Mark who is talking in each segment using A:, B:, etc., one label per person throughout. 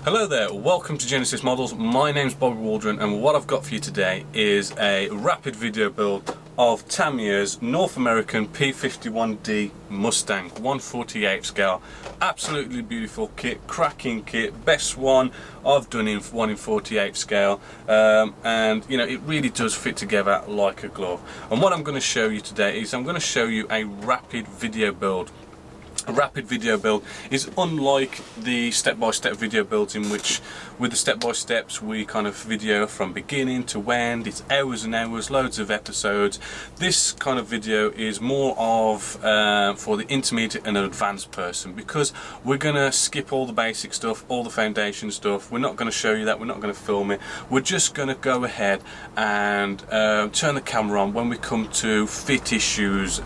A: Hello there, welcome to Genesis Models. My name's Bobby Waldron and what I've got for you today is a rapid video build of Tamiya's North American P-51D Mustang 1/48 scale. Absolutely beautiful kit, cracking kit, best one I've done in 1/48 scale, and you know, it really does fit together like a glove. And what I'm going to show you today is I'm going to show you a rapid video build. A rapid video build is unlike the step-by-step video builds, in which with the step-by-steps we kind of video from beginning to end. It's hours and hours, loads of episodes. This kind of video is more of for the intermediate and advanced person, because we're gonna skip all the basic stuff, all the foundation stuff. We're not going to show you that, we're not going to film it. We're just going to go ahead and turn the camera on when we come to fit issues,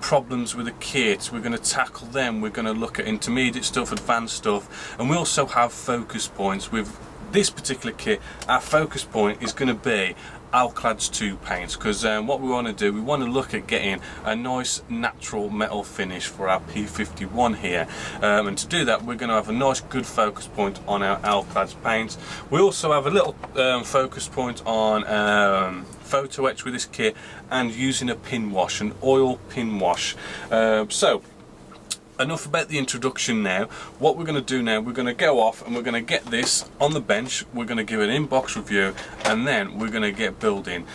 A: problems with the kit. We're going to tackle them. We're going to look at intermediate stuff, advanced stuff, and we also have focus points. With this particular kit, our focus point is going to be Alclad's 2 paints, because what we want to do, we want to look at getting a nice natural metal finish for our P51 here, and to do that we're going to have a nice good focus point on our Alclad's paints. We also have a little focus point on photo etch with this kit, and using a pin wash, an oil pin wash. So enough about the introduction now. What we're going to do now, we're going to go off and we're going to get this on the bench. We're going to give an inbox review, and then we're going to get building.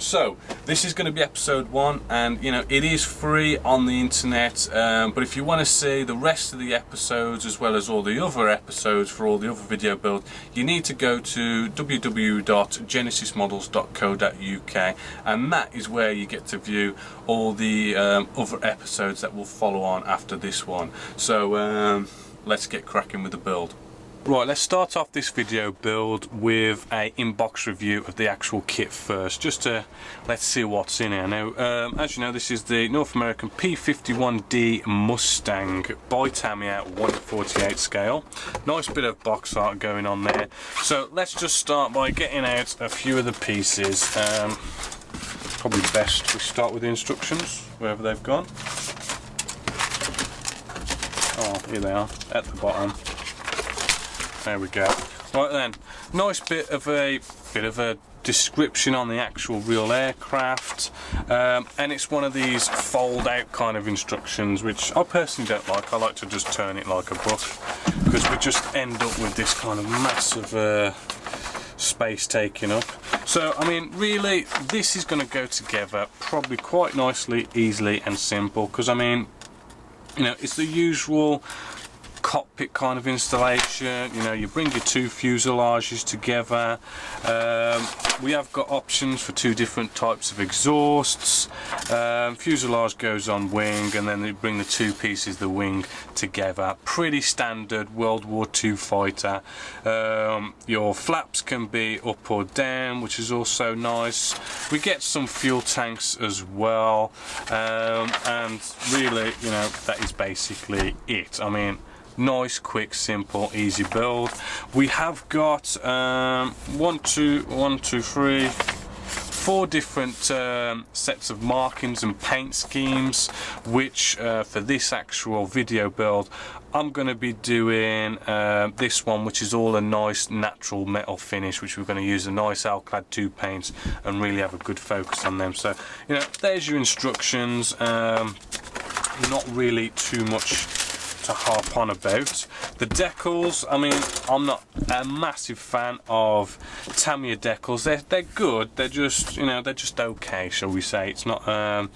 A: So this is going to be episode 1, and you know, it is free on the internet, but if you want to see the rest of the episodes as well as all the other episodes for all the other video builds, you need to go to www.genesismodels.co.uk, and that is where you get to view all the other episodes that will follow on after this one. So let's get cracking with the build. Right, let's start off this video build with a inbox review of the actual kit first, just to let's see what's in here. Now, as you know, this is the North American P-51D Mustang by Tamiya 1/48 scale. Nice bit of box art going on there. So let's just start by getting out a few of the pieces. Probably best we start with the instructions, wherever they've gone. Oh, here they are, at the bottom. There we go. Right then, nice bit of a description on the actual real aircraft, and it's one of these fold out kind of instructions, which I personally don't like. I like to just turn it like a book, because we just end up with this kind of massive space taken up. So I mean, really, this is going to go together probably quite nicely, easily and simple, because I mean, you know, it's the usual cockpit kind of installation. You know, you bring your 2 fuselages together. We have got options for 2 different types of exhausts. Fuselage goes on wing, and then they bring the 2 pieces of the wing together. Pretty standard World War II fighter. Your flaps can be up or down, which is also nice. We get some fuel tanks as well, and really, you know, that is basically it. I mean, nice, quick, simple, easy build. We have got 4 different sets of markings and paint schemes, which for this actual video build I'm going to be doing this one, which is all a nice natural metal finish, which we're going to use a nice Alclad 2 paints and really have a good focus on them. So, you know, there's your instructions. Not really too much to harp on about. The decals, I mean, I'm not a massive fan of Tamiya decals. They're good, they're just, you know, they're just okay, shall we say. It's not a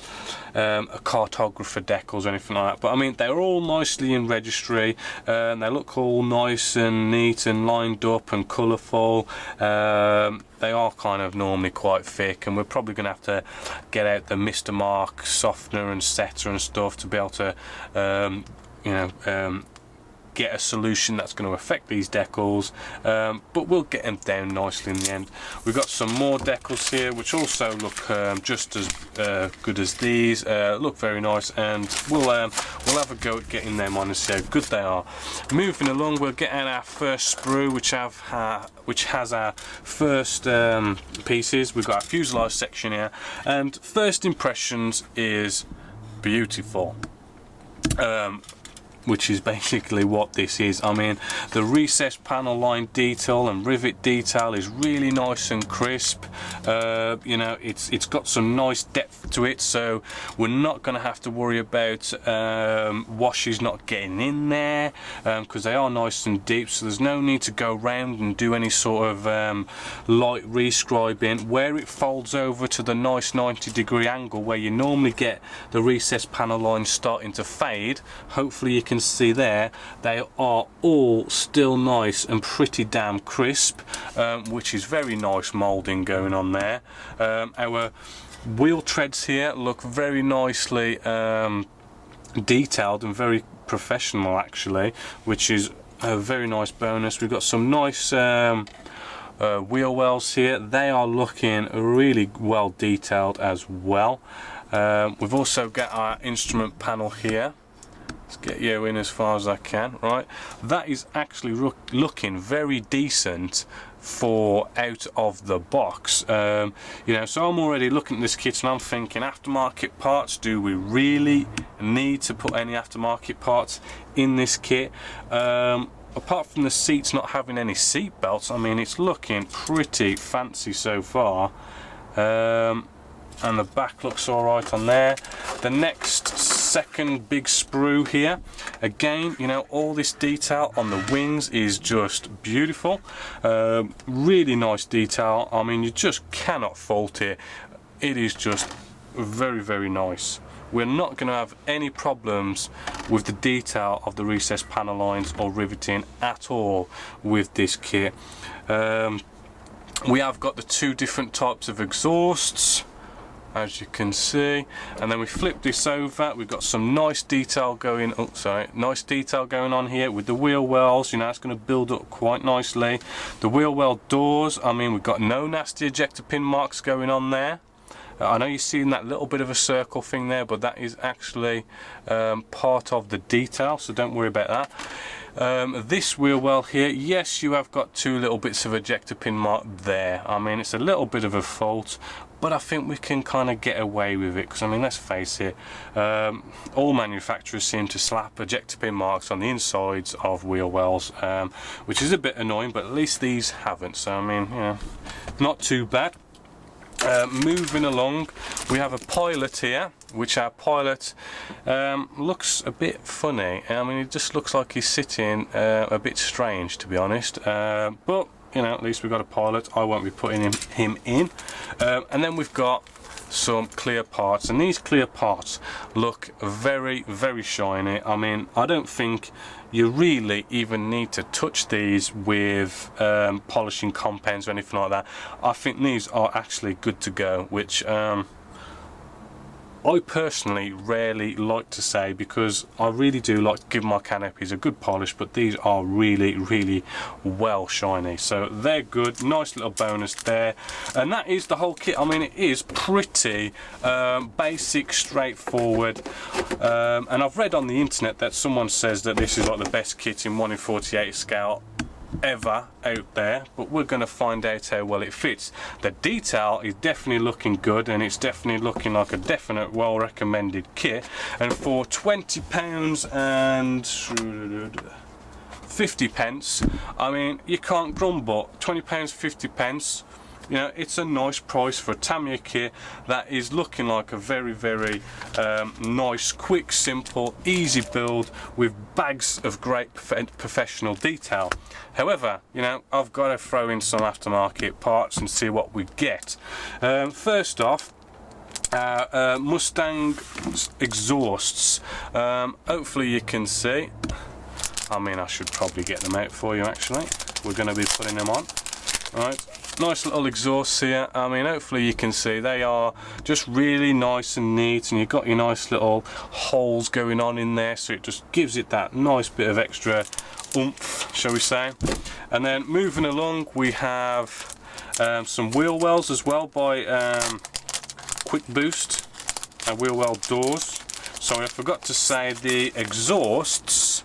A: cartographer decals or anything like that, but I mean, they're all nicely in registry, and they look all nice and neat and lined up and colourful. They are kind of normally quite thick, and we're probably going to have to get out the Mr. Mark softener and setter and stuff to be able to you know, get a solution that's going to affect these decals, but we'll get them down nicely in the end. We've got some more decals here, which also look just as good as these. Look very nice, and we'll have a go at getting them on and see how good they are. Moving along, we'll get out our first sprue, which has our first pieces. We've got our fuselage section here, and first impressions is beautiful. which is basically what this is. I mean, the recessed panel line detail and rivet detail is really nice and crisp. You know, it's got some nice depth to it, so we're not going to have to worry about washes not getting in there, because they are nice and deep, so there's no need to go around and do any sort of light rescribing. Where it folds over to the nice 90-degree angle where you normally get the recessed panel lines starting to fade, hopefully you can see there, they are all still nice and pretty damn crisp, which is very nice moulding going on there. Our wheel treads here look very nicely detailed and very professional actually, which is a very nice bonus. We've got some nice wheel wells here. They are looking really well detailed as well. We've also got our instrument panel here. Let's get you in as far as I can. Right, that is actually looking very decent for out of the box. You know, so I'm already looking at this kit and I'm thinking, aftermarket parts, do we really need to put any aftermarket parts in this kit? Apart from the seats not having any seat belts, I mean, it's looking pretty fancy so far. And the back looks alright on there. The next second big sprue here, again, you know, all this detail on the wings is just beautiful. Really nice detail. I mean, you just cannot fault it. It is just very, very nice. We're not going to have any problems with the detail of the recessed panel lines or riveting at all with this kit. We have got the two different types of exhausts, as you can see, and then we flip this over. We've got some nice detail going. Oh, sorry, nice detail going on here with the wheel wells. You know, it's going to build up quite nicely. The wheel well doors. I mean, we've got no nasty ejector pin marks going on there. I know you're seeing that little bit of a circle thing there, but that is actually part of the detail, so don't worry about that. This wheel well here, yes, you have got two little bits of ejector pin mark there. I mean, it's a little bit of a fault, but I think we can kind of get away with it, because I mean, let's face it, all manufacturers seem to slap ejector pin marks on the insides of wheel wells, which is a bit annoying, but at least these haven't, so I mean, you know, not too bad. Moving along, we have a pilot here, which our pilot looks a bit funny. I mean, it just looks like he's sitting a bit strange, to be honest, but you know, at least we've got a pilot. I won't be putting him in. And then we've got some clear parts, and these clear parts look very, very shiny. I mean, I don't think you really even need to touch these with polishing compounds or anything like that. I think these are actually good to go, which I personally rarely like to say, because I really do like to give my canopies a good polish, but these are really, really well shiny, so they're good. Nice little bonus there, and that is the whole kit. I mean, it is pretty basic, straightforward, and I've read on the internet that someone says that this is like the best kit in 1 in 48 scale ever out there, but we're going to find out how well it fits. The detail is definitely looking good, and it's definitely looking like a definite well recommended kit, and for £20 and 50 pence, I mean, you can't grumble. £20, 50 pence, you know, it's a nice price for a Tamiya kit that is looking like a very, very nice, quick, simple, easy build with bags of great professional detail. However, you know, I've got to throw in some aftermarket parts and see what we get. First off, Mustang Exhausts. Hopefully you can see. I mean, I should probably get them out for you actually. We're going to be putting them on. Right. Nice little exhausts here. I mean, hopefully you can see they are just really nice and neat, and you've got your nice little holes going on in there, so it just gives it that nice bit of extra oomph, shall we say. And then moving along, we have some wheel wells as well by Quick Boost and wheel well doors. Sorry, I forgot to say the exhausts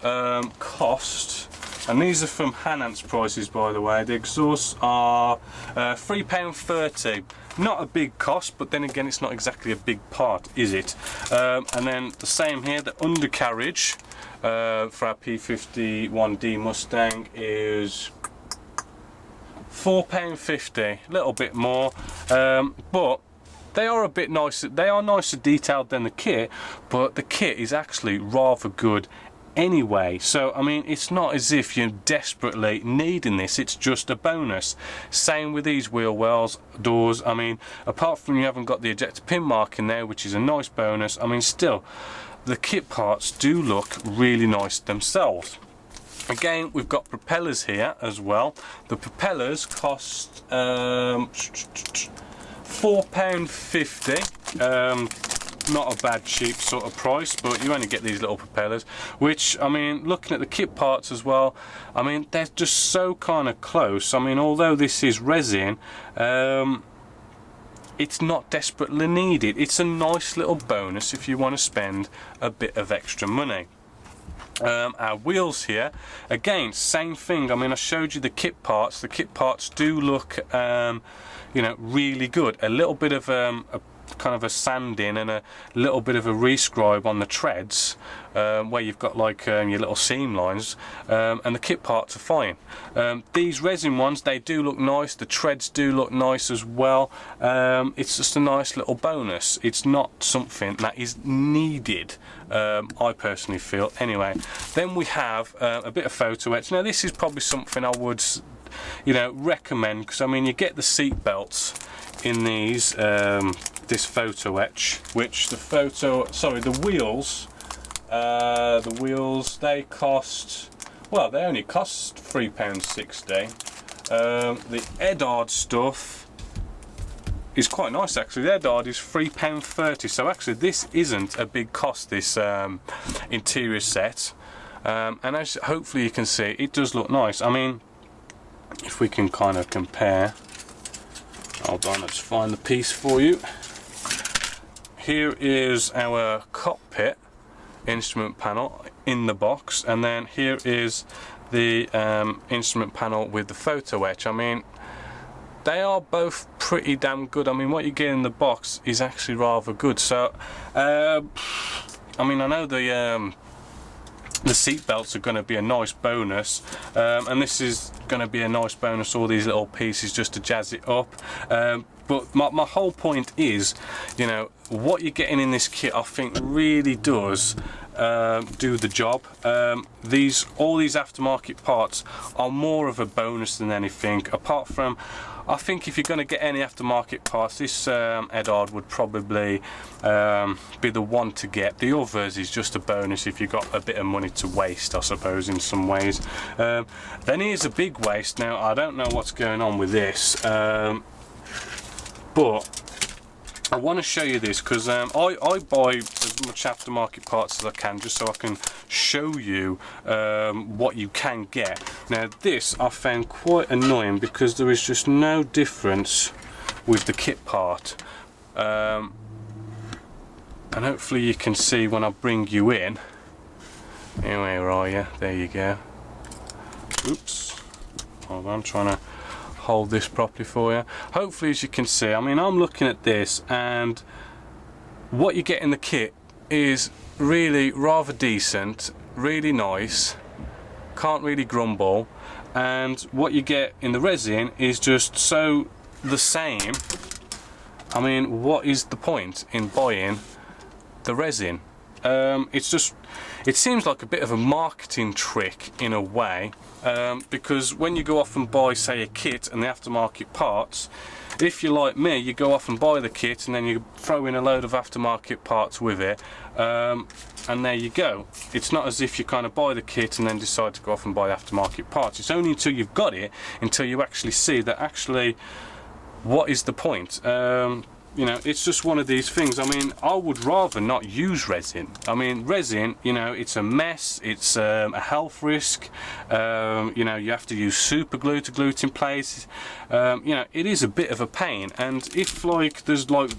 A: cost, and these are from Hanant's prices, by the way. The exhausts are £3.30. Not a big cost, but then again, it's not exactly a big part, is it? And then the same here, the undercarriage. for our P-51D Mustang is £4.50, a little bit more, but they are a bit nicer. They are nicer detailed than the kit, but the kit is actually rather good anyway. So I mean, it's not as if you're desperately needing this, it's just a bonus. Same with these wheel wells, doors. I mean, apart from you haven't got the ejector pin mark in there, which is a nice bonus, I mean, still the kit parts do look really nice themselves. Again, we've got propellers here as well. The propellers cost £4.50. Not a bad cheap sort of price, but you only get these little propellers, which, I mean, looking at the kit parts as well, I mean, they're just so kind of close. I mean, although this is resin, it's not desperately needed. It's a nice little bonus if you want to spend a bit of extra money. Our wheels here, again, same thing. I mean, I showed you the kit parts. The kit parts do look, you know, really good. A little bit of a kind of a sanding and a little bit of a rescribe on the treads, where you've got like your little seam lines, and the kit parts are fine. These resin ones, they do look nice. The treads do look nice as well. It's just a nice little bonus. It's not something that is needed, I personally feel. Anyway, then we have a bit of photo etch. Now this is probably something I would, you know, recommend, because I mean, you get the seat belts in these, this photo etch, which the wheels, they cost, well, they only cost £3.60. The Edard stuff is quite nice actually. The Edard is £3.30, so actually this isn't a big cost, this interior set, and as hopefully you can see, it does look nice. I mean, if we can kind of compare, hold on, let's find the piece for you. Here is our cockpit instrument panel in the box, and then here is the instrument panel with the photo etch. I mean, they are both pretty damn good. I mean, what you get in the box is actually rather good. So I mean, I know the seat belts are going to be a nice bonus, and this is going to be a nice bonus, all these little pieces just to jazz it up, but my whole point is, you know, what you're getting in this kit I think really does do the job. All these aftermarket parts are more of a bonus than anything, apart from, I think if you're going to get any aftermarket parts, this Edard would probably be the one to get. The others is just a bonus if you've got a bit of money to waste, I suppose, in some ways. Then here's a big waste. Now, I don't know what's going on with this, but I want to show you this, because I buy as much aftermarket parts as I can, just so I can show you what you can get. Now this I found quite annoying, because there is just no difference with the kit part, and hopefully you can see when I bring you in. Anyway, where are you? There you go. Oops, hold on, I'm trying to hold this properly for you. Hopefully, as you can see, I mean, I'm looking at this, and what you get in the kit is really rather decent, really nice, can't really grumble, and what you get in the resin is just so the same. I mean, what is the point in buying the resin? It's just, it seems like a bit of a marketing trick in a way, because when you go off and buy, say, a kit and the aftermarket parts, if you're like me, you go off and buy the kit and then you throw in a load of aftermarket parts with it, and there you go. It's not as if you kind of buy the kit and then decide to go off and buy aftermarket parts. It's only until you've got it, until you actually see that actually, what is the point? You know, it's just one of these things. I mean, I would rather not use resin. I mean, resin, you know, it's a mess, it's a health risk, you know, you have to use super glue to glue it in place. You know, it is a bit of a pain, and if like there's like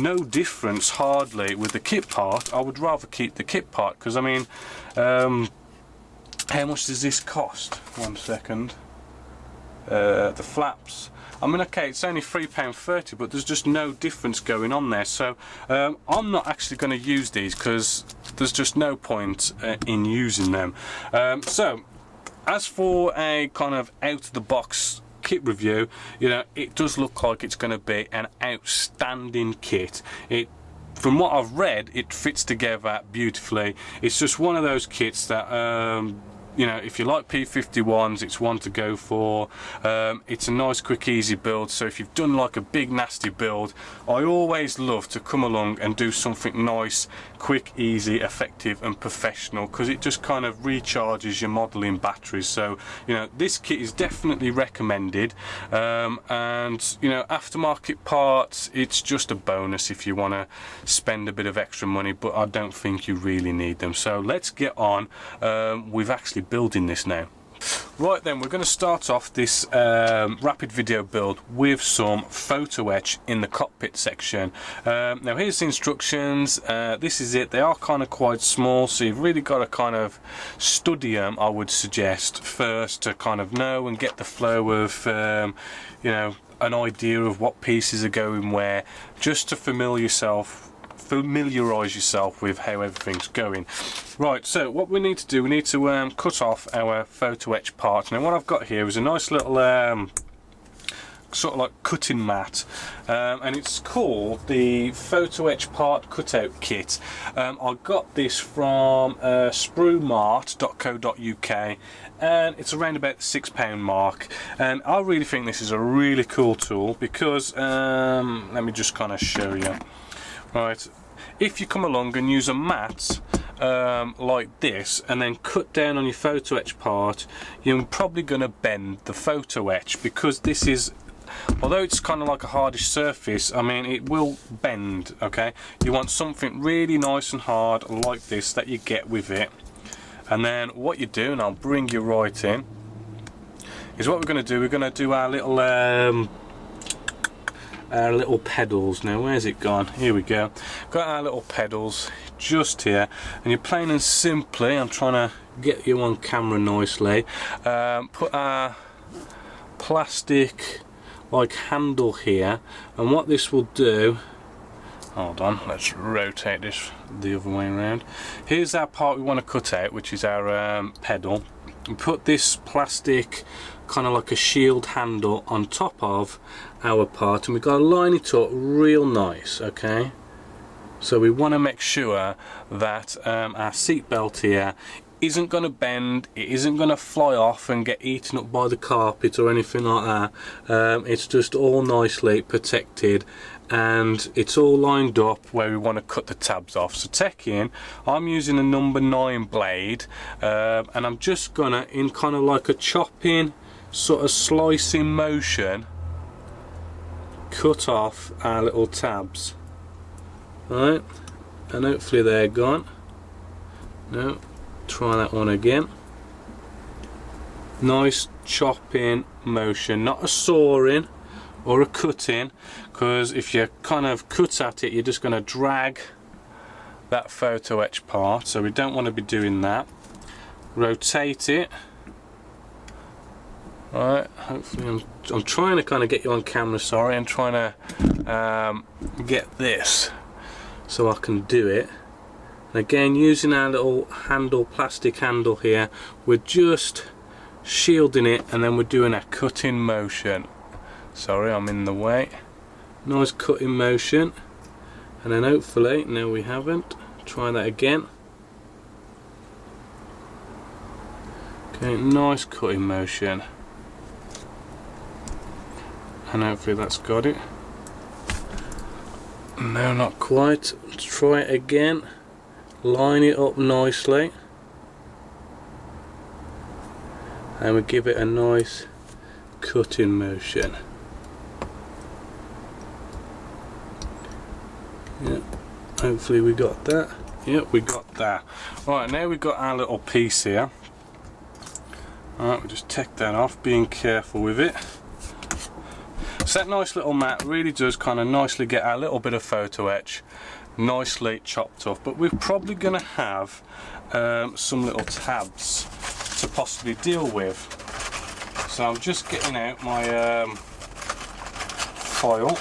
A: no difference hardly with the kit part, I would rather keep the kit part, because I mean, how much does this cost? 1 second. The flaps, I mean, okay, it's only £3.30, but there's just no difference going on there. So I'm not actually going to use these, because there's just no point in using them. So as for a kind of out of the box kit review, you know, it does look like it's going to be an outstanding kit. From what I've read, it fits together beautifully. It's just one of those kits that you know, if you like P-51s, it's one to go for. It's a nice, quick, easy build. So if you've done like a big, nasty build, I always love to come along and do something nice, quick, easy, effective, and professional, because it just kind of recharges your modelling batteries. So, you know, this kit is definitely recommended. And, you know, aftermarket parts, it's just a bonus if you want to spend a bit of extra money, but I don't think you really need them. So let's get on with actually building this now. Right then, we're going to start off this rapid video build with some photo etch in the cockpit section. Now here's the instructions. This is it. They are kind of quite small, so you've really got to kind of study them, I would suggest, first, to kind of know and get the flow of you know, an idea of what pieces are going where, just to familiarise yourself with how everything's going. Right, so what we need to do, we need to cut off our photo etch part. Now what I've got here is a nice little sort of like cutting mat, and it's called the photo etch part cutout kit. I got this from spruemart.co.uk, and it's around about the £6 mark, and I really think this is a really cool tool because let me just kind of show you. Right, if you come along and use a mat like this and then cut down on your photo etch part, you're probably going to bend the photo etch, because this is, although it's kind of like a hardish surface, I mean, it will bend. Okay, you want something really nice and hard like this that you get with it. And then what you do, and I'll bring you right in, is what we're going to do, we're going to do our little pedals. Now where's it gone? Here we go. Got our little pedals just here, and you're plain and simply, I'm trying to get you on camera nicely, put our plastic like handle here, and what this will do, hold on, let's rotate this the other way around. Here's our part we want to cut out, which is our pedal. We put this plastic kind of like a shield handle on top of our part, and we've got to line it up real nice. Okay, so we want to make sure that our seat belt here isn't going to bend, it isn't going to fly off and get eaten up by the carpet or anything like that. It's just all nicely protected, and it's all lined up where we want to cut the tabs off. So taking, I'm using a number 9 blade, and I'm just gonna, in kind of like a chopping sort of slicing motion, cut off our little tabs. Right, and hopefully they're gone. No, try that one again. Nice chopping motion, not a sawing or a cutting, because if you kind of cut at it, you're just going to drag that photo etch part, so we don't want to be doing that. Rotate it. Right, hopefully I'm trying to kind of get you on camera, sorry, I'm trying to get this so I can do it. And again, using our little handle, plastic handle here, we're just shielding it, and then we're doing a cutting motion. Sorry, I'm in the way. Nice cutting motion, and then hopefully, no we haven't, try that again. Okay, nice cutting motion, and hopefully that's got it. No, not quite. Let's try it again. Line it up nicely, and we give it a nice cutting motion. Yeah, hopefully we got that. Yep, we got that. Right, now we've got our little piece here. Alright, we'll just take that off, being careful with it. So that nice little mat really does kind of nicely get our little bit of photo etch nicely chopped off, but we're probably going to have some little tabs to possibly deal with. So I'm just getting out my file.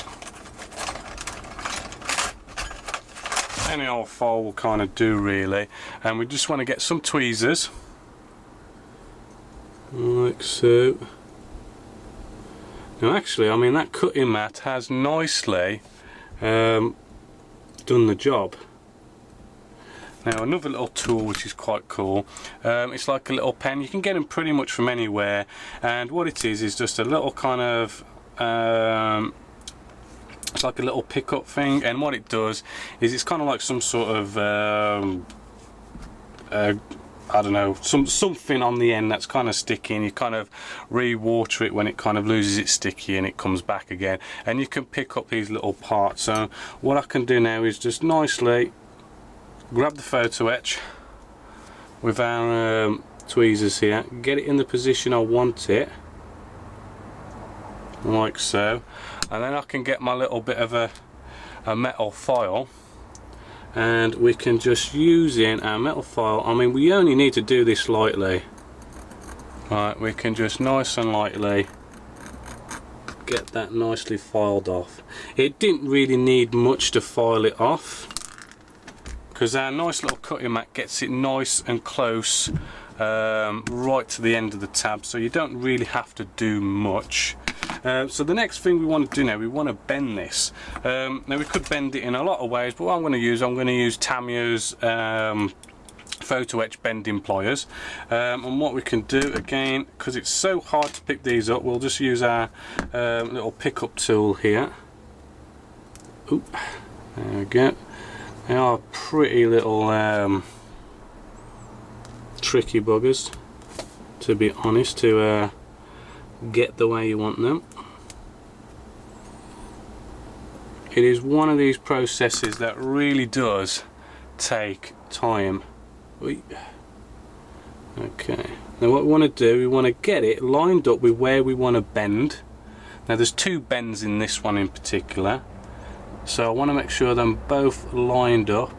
A: any old file will kind of do really, and we just want to get some tweezers like so. Now actually, I mean, that cutting mat has nicely done the job. Now another little tool which is quite cool, it's like a little pen. You can get them pretty much from anywhere, and what it is just a little kind of it's like a little pickup thing, and what it does is it's kind of like some sort of I don't know, something on the end that's kind of sticky, and you kind of re-water it when it kind of loses its sticky and it comes back again, and you can pick up these little parts. So what I can do now is just nicely grab the photo etch with our tweezers here, get it in the position I want it, like so, and then I can get my little bit of a metal file, and we can just use in our metal file. I mean, we only need to do this lightly. Right, we can just nice and lightly get that nicely filed off. It didn't really need much to file it off, because our nice little cutting mat gets it nice and close right to the end of the tab, so you don't really have to do much. So the next thing we want to do now, we want to bend this. Now we could bend it in a lot of ways, but what I'm going to use Tamiya's photo etch bending pliers, and what we can do, again, because it's so hard to pick these up, we'll just use our little pickup tool here. Oop, there we go. They are pretty little tricky buggers, to be honest, to get the way you want them. It is one of these processes that really does take time. Okay, now what we want to do, we want to get it lined up with where we want to bend. Now there's two bends in this one in particular, so I want to make sure them both lined up.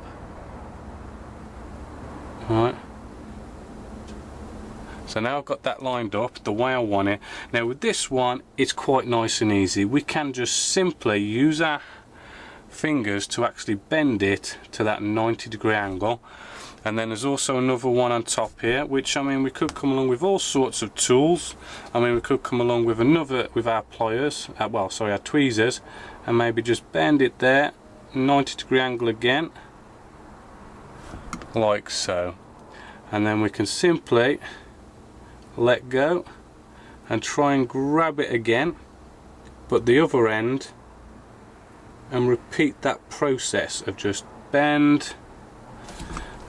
A: Alright, so now I've got that lined up the way I want it. Now with this one, it's quite nice and easy. We can just simply use our fingers to actually bend it to that 90-degree angle. And then there's also another one on top here, which, I mean, we could come along with all sorts of tools. I mean, we could come along with our pliers, well, sorry, our tweezers, and maybe just bend it there, 90-degree angle again, like so. And then we can simply let go and try and grab it again, but the other end, and repeat that process of just bend,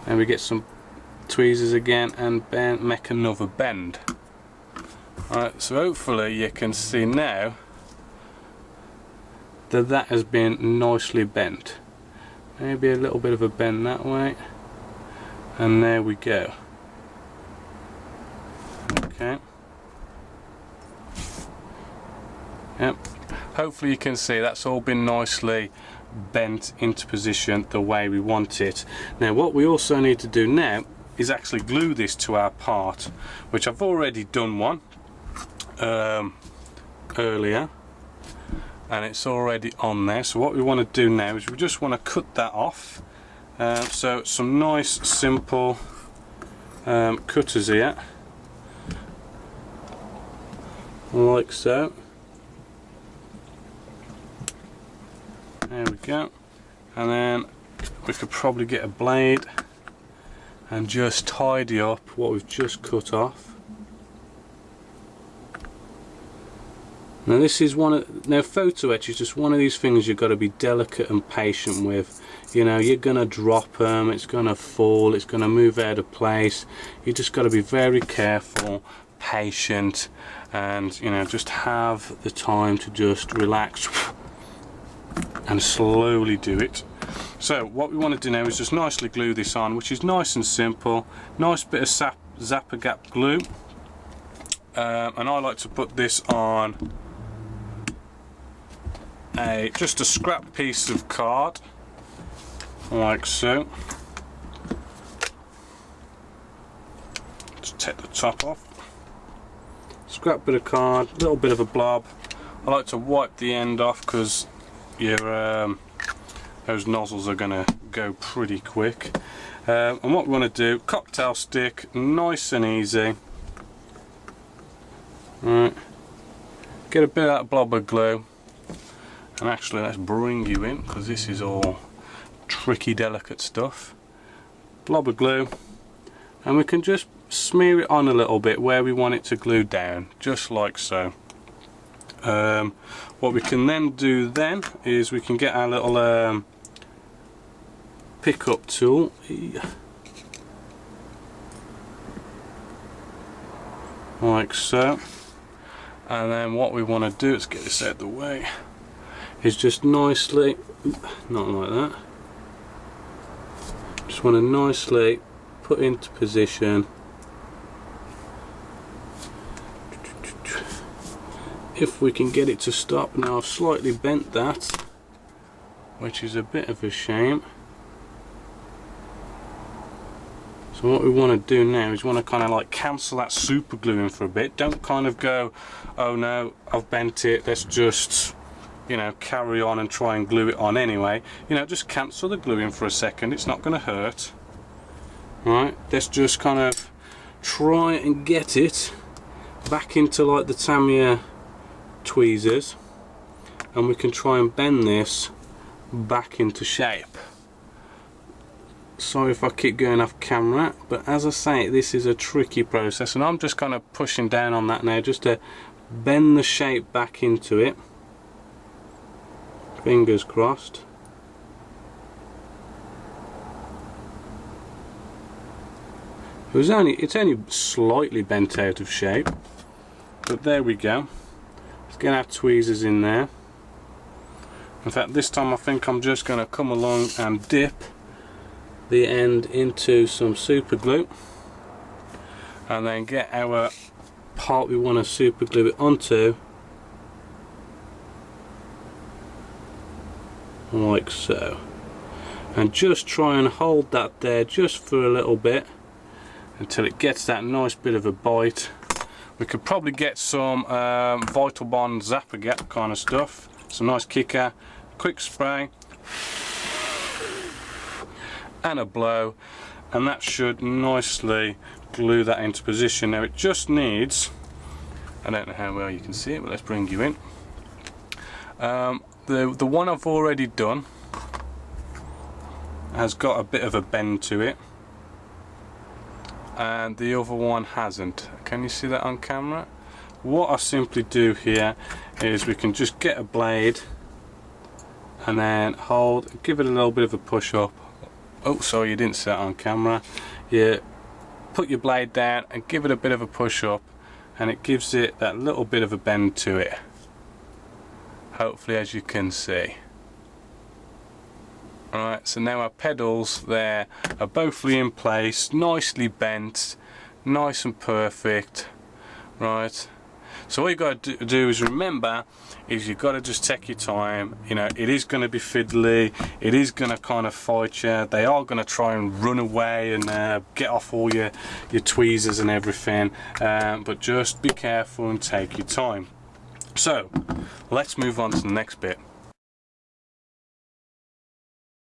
A: and we get some tweezers again and bend, make another bend. Alright, so hopefully you can see now that that has been nicely bent. Maybe a little bit of a bend that way, and there we go. Okay. Yep. Hopefully you can see that's all been nicely bent into position the way we want it. Now what we also need to do now is actually glue this to our part, which I've already done one earlier, and it's already on there. So what we want to do now is we just want to cut that off. So some nice simple cutters here, like so. There we go, and then we could probably get a blade and just tidy up what we've just cut off. Now this is photo etch is just one of these things you've got to be delicate and patient with. You know, you're gonna drop them, it's gonna fall, it's gonna move out of place. You just got to be very careful, patient, and you know, just have the time to just relax and slowly do it. So what we want to do now is just nicely glue this on, which is nice and simple. Nice bit of Zapper Gap glue, and I like to put this on just a scrap piece of card, like so. Just take the top off. Scrap bit of card, a little bit of a blob. I like to wipe the end off because your those nozzles are going to go pretty quick. And what we want to do, cocktail stick, nice and easy. Right, get a bit of that blob of glue, and actually let's bring you in because this is all tricky, delicate stuff. Blob of glue, and we can just smear it on a little bit where we want it to glue down, just like so. What we can then do then is we can get our little pickup tool, like so, and then what we want to do, let's get this out of the way, is just nicely, not like that, just want to nicely put into position. If we can get it to stop. Now I've slightly bent that, which is a bit of a shame. So what we want to do now is want to kind of like cancel that super glue in for a bit. Don't kind of go, oh no, I've bent it, let's just, you know, carry on and try and glue it on anyway. You know, just cancel the glue in for a second, it's not going to hurt. Right, let's just kind of try and get it back into like the Tamiya tweezers, and we can try and bend this back into shape. Sorry if I keep going off camera, but as I say, this is a tricky process, and I'm just kind of pushing down on that now just to bend the shape back into it. Fingers crossed. It's only slightly bent out of shape, but there we go. Let's get our tweezers in there. In fact, this time I think I'm just going to come along and dip the end into some super glue, and then get our part we want to super glue it onto, like so, and just try and hold that there just for a little bit until it gets that nice bit of a bite. We could probably get some Vital Bond Zapper Gap kind of stuff, some nice kicker, quick spray and a blow, and that should nicely glue that into position. Now it just needs, I don't know how well you can see it, but let's bring you in. The one I've already done has got a bit of a bend to it, and the other one hasn't. Can you see that on camera? What I simply do here is we can just get a blade and then hold, give it a little bit of a push up. Oh, sorry, you didn't see that on camera. You put your blade down and give it a bit of a push up, and it gives it that little bit of a bend to it, hopefully, as you can see. Alright, so now our pedals there are both in place, nicely bent, nice and perfect. Right, so all you got to do is remember is you've got to just take your time. You know, it is going to be fiddly, it is going to kind of fight you, they are going to try and run away and get off all your tweezers and everything, but just be careful and take your time. So let's move on to the next bit.